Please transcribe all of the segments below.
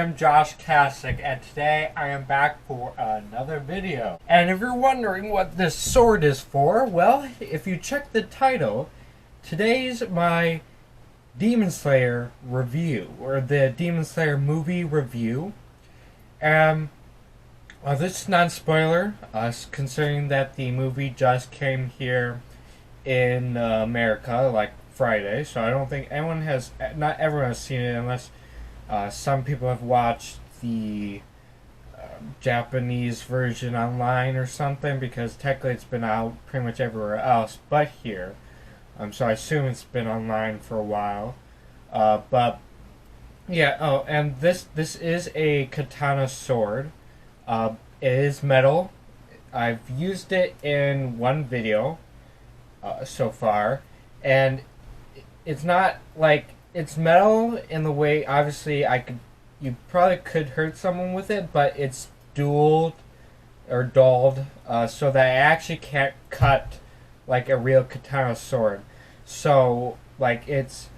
I'm Josh Kasich, and today I am back for another video. And if you're wondering what this sword is for, well, if you check the title, today's my Demon Slayer review, or the Demon Slayer movie review. This is non-spoiler, considering that the movie just came here in America, like Friday, so I don't think not everyone has seen it unless some people have watched the Japanese version online or something, because technically it's been out pretty much everywhere else but here. So I assume it's been online for a while. But yeah, and this is a Katana Sword. It is metal. I've used it in one video so far, and it's not like it's metal in the way, obviously, you probably could hurt someone with it, but it's dulled, so that it actually can't cut like a real katana sword. So, like, it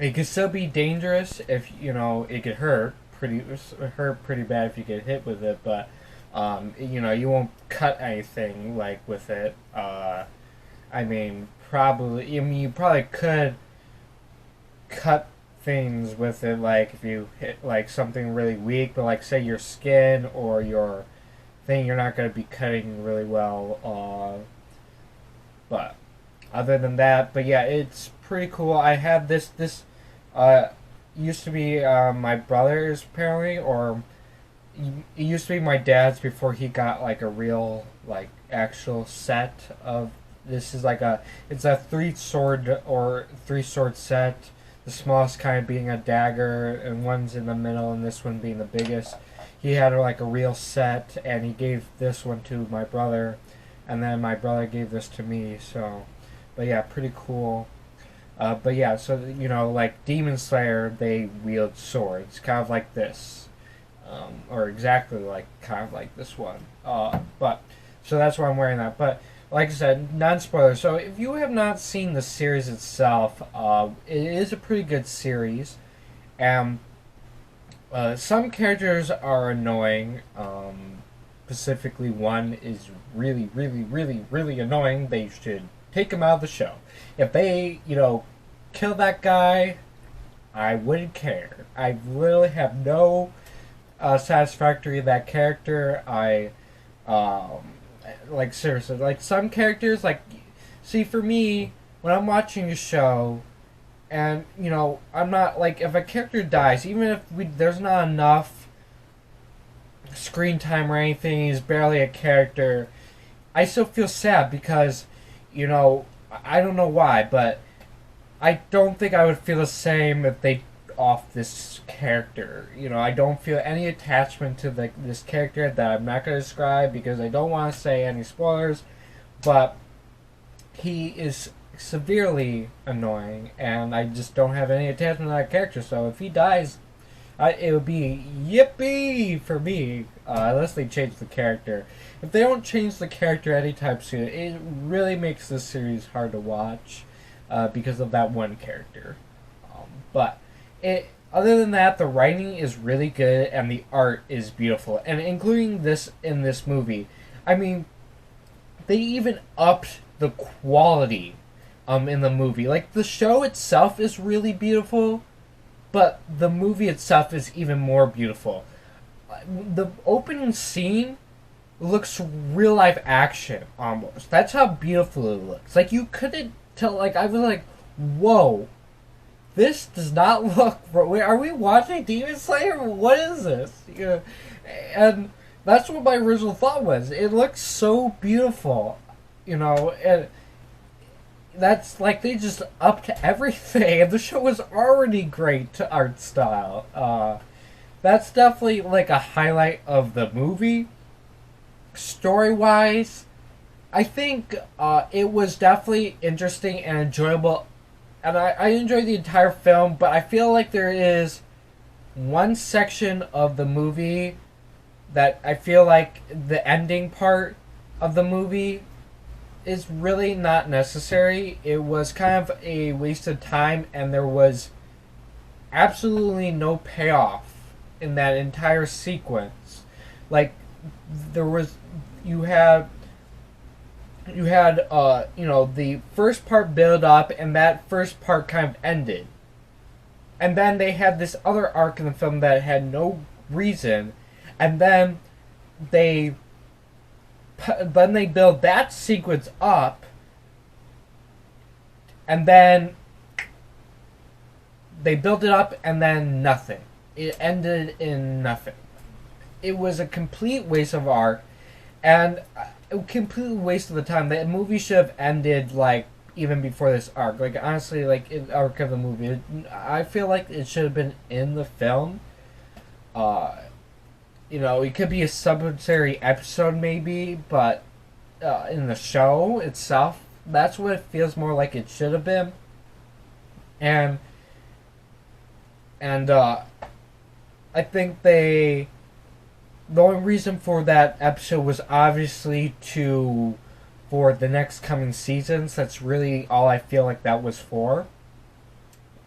can still be dangerous if, it could hurt pretty bad if you get hit with it, but, you won't cut anything, like, with it. You probably could cut things with it, like if you hit like something really weak, but like say your skin or your thing, you're not going to be cutting really well. But other than that, but yeah, it's pretty cool. I had this used to be my brother's, apparently, or it used to be my dad's before he got like a real like actual set of. This is like it's a three sword set. The smallest kind being a dagger, and one's in the middle, and this one being the biggest. He had like a real set, and he gave this one to my brother, and then my brother gave this to me. So, but yeah, pretty cool. But yeah, so like Demon Slayer, they wield swords, kind of like this, or exactly like kind of like this one. But so that's why I'm wearing that. But like I said, non-spoiler. So if you have not seen the series itself, it is a pretty good series. And some characters are annoying. Specifically, one is really, really, really, really annoying. They should take him out of the show. If they, kill that guy, I wouldn't care. I literally have no satisfactory that character. Like, seriously, like, some characters, like, see, for me, when I'm watching a show, and, I'm not, like, if a character dies, even if there's not enough screen time or anything, he's barely a character, I still feel sad because, I don't know why, but I don't think I would feel the same if they off this character. I don't feel any attachment to this character that I'm not going to describe because I don't want to say any spoilers, but he is severely annoying, and I just don't have any attachment to that character. So if he dies, it would be yippee for me, unless they change the character. If they don't change the character anytime soon, it really makes this series hard to watch because of that one character. But other than that, the writing is really good and the art is beautiful, and including this in this movie. I mean, they even upped the quality in the movie. Like, the show itself is really beautiful, but the movie itself is even more beautiful. The opening scene looks real life action almost. That's how beautiful it looks. Like, you couldn't tell. Like, I was like, whoa. This does not look. Are we watching Demon Slayer? What is this? And that's what my original thought was. It looks so beautiful, and that's like they just upped everything. And the show was already great to art style. That's definitely like a highlight of the movie. Story wise, I think it was definitely interesting and enjoyable. And I enjoyed the entire film, but I feel like there is one section of the movie that I feel like the ending part of the movie is really not necessary. It was kind of a waste of time, and there was absolutely no payoff in that entire sequence. Like, there was, you had the first part build up, and that first part kind of ended. And then they had this other arc in the film that had no reason, and then they build that sequence up, and then they built it up, and then nothing. It ended in nothing. It was a complete waste of arc, and a complete waste of the time. The movie should have ended, like, even before this arc. Like, honestly, like, in arc of the movie, I feel like it should have been in the film. It could be a subsidiary episode maybe, but in the show itself, that's what it feels more like it should have been. And I think the only reason for that episode was obviously for the next coming seasons. That's really all I feel like that was for.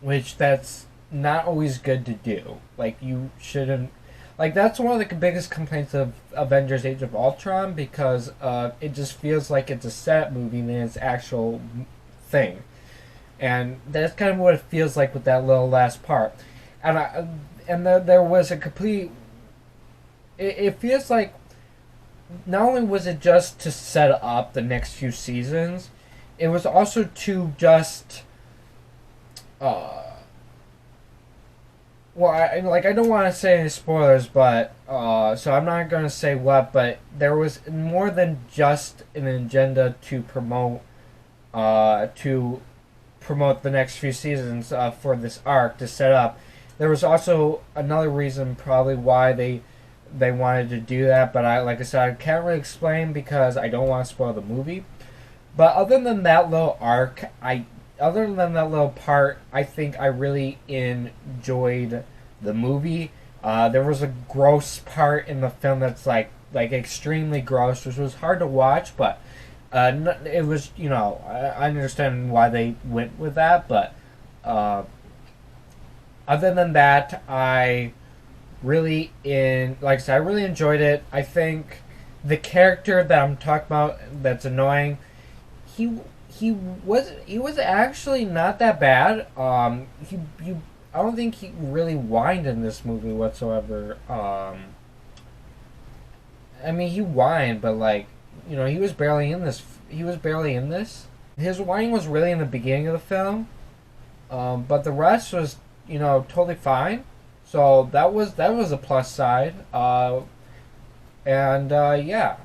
Which that's not always good to do. Like, you shouldn't. Like, that's one of the biggest complaints of Avengers Age of Ultron, because it just feels like it's a set movie than its actual thing. And that's kind of what it feels like with that little last part. And there was a complete. It feels like not only was it just to set up the next few seasons, it was also to just. Well, I don't want to say any spoilers, but so I'm not going to say what, but there was more than just an agenda to promote the next few seasons for this arc to set up. There was also another reason probably why they wanted to do that, but like I said, I can't really explain because I don't want to spoil the movie. But other than that little arc, other than that little part, I think I really enjoyed the movie. There was a gross part in the film that's like extremely gross, which was hard to watch, but it was, I understand why they went with that, but other than that, I really enjoyed it. I think the character that I'm talking about that's annoying, he was actually not that bad. I don't think he really whined in this movie whatsoever. I mean, he whined, but he was barely in this. His whining was really in the beginning of the film, but the rest was, totally fine. So that was a plus side. Yeah. If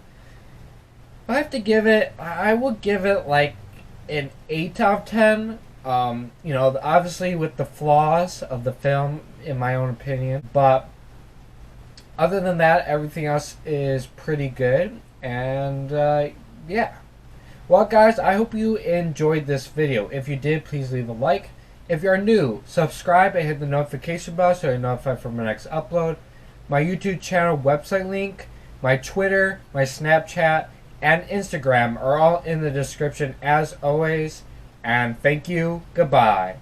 I have to give it, I would give it like an 8 out of 10. Obviously with the flaws of the film, in my own opinion. But other than that, everything else is pretty good. And yeah. Well, guys, I hope you enjoyed this video. If you did, please leave a like. If you're new, subscribe and hit the notification bell so you're notified for my next upload. My YouTube channel website link, my Twitter, my Snapchat, and Instagram are all in the description as always. And thank you. Goodbye.